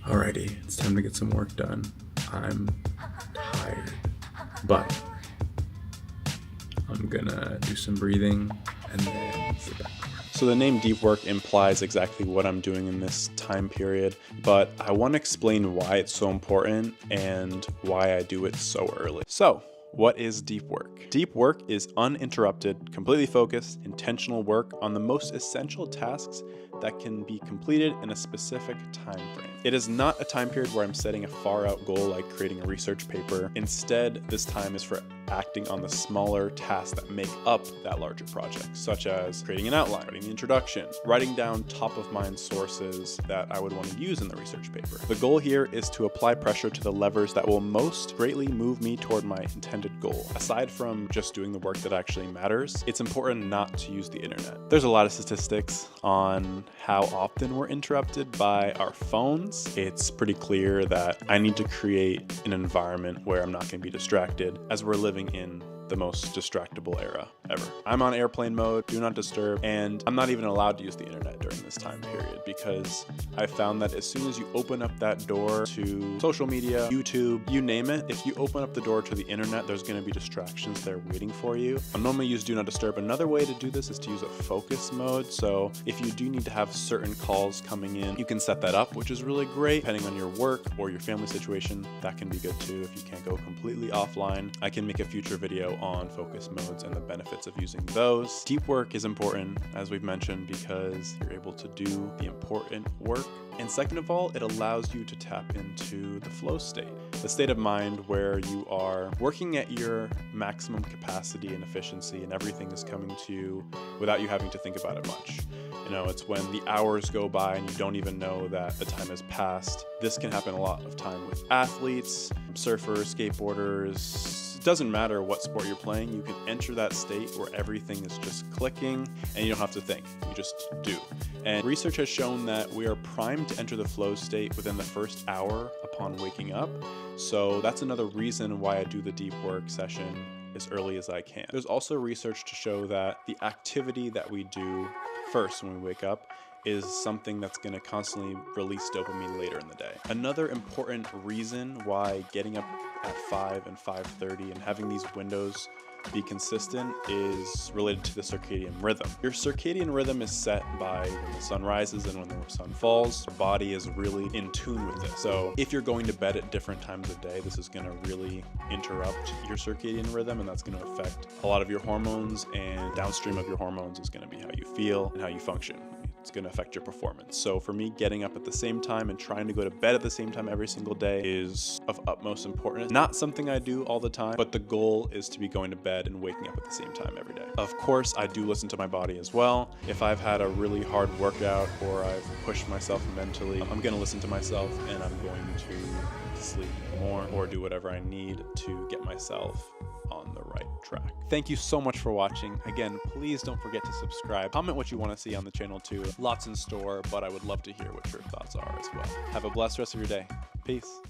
Alrighty, it's time to get some work done. I'm tired, but I'm gonna do some breathing and then get back to work. So the name deep work implies exactly what I'm doing in this time period, but I want to explain why it's so important and why I do it so early. So, what is deep work? Deep work is uninterrupted, completely focused, intentional work on the most essential tasks that can be completed in a specific time frame. It is not a time period where I'm setting a far out goal like creating a research paper. Instead, this time is for acting on the smaller tasks that make up that larger project, such as creating an outline, writing the introduction, writing down top of mind sources that I would want to use in the research paper. The goal here is to apply pressure to the levers that will most greatly move me toward my intended goal. Aside from just doing the work that actually matters, it's important not to use the internet. There's a lot of statistics on how often we're interrupted by our phones. It's pretty clear that I need to create an environment where I'm not going to be distracted, as we're living in the most distractible era ever. I'm on airplane mode, do not disturb, and I'm not even allowed to use the internet during this time period because I found that as soon as you open up that door to social media, YouTube, you name it, if you open up the door to the internet, there's going to be distractions there waiting for you. I normally use do not disturb. Another way to do this is to use a focus mode. So if you do need to have certain calls coming in, you can set that up, which is really great. Depending on your work or your family situation, that can be good too. If you can't go completely offline, I can make a future video on focus modes and the benefits of using those. Deep work is important, as we've mentioned, because you're able to do the important work. And second of all, it allows you to tap into the flow state, the state of mind where you are working at your maximum capacity and efficiency and everything is coming to you without you having to think about it much. You know, it's when the hours go by and you don't even know that the time has passed. This can happen a lot of time with athletes, surfers, skateboarders. It doesn't matter what sport you're playing, you can enter that state where everything is just clicking and you don't have to think, you just do. And research has shown that we are primed to enter the flow state within the first hour upon waking up. So that's another reason why I do the deep work session as early as I can. There's also research to show that the activity that we do first when we wake up is something that's going to constantly release dopamine later in the day. Another important reason why getting up at 5 and 5:30 and having these windows be consistent is related to the circadian rhythm. Your circadian rhythm is set by when the sun rises and when the sun falls. Your body is really in tune with this. So if you're going to bed at different times of day, this is going to really interrupt your circadian rhythm, and that's going to affect a lot of your hormones, and downstream of your hormones is going to be how you feel and how you function. It's going to affect your performance. So for me, getting up at the same time and trying to go to bed at the same time every single day is of utmost importance. Not something I do all the time, but the goal is to be going to bed and waking up at the same time every day. Of course, I do listen to my body as well. If I've had a really hard workout or I've pushed myself mentally, I'm going to listen to myself and I'm going to sleep more or do whatever I need to get myself on the right track. Thank you so much for watching. Again, please don't forget to subscribe. Comment what you want to see on the channel too. Lots in store, but I would love to hear what your thoughts are as well. Have a blessed rest of your day. Peace.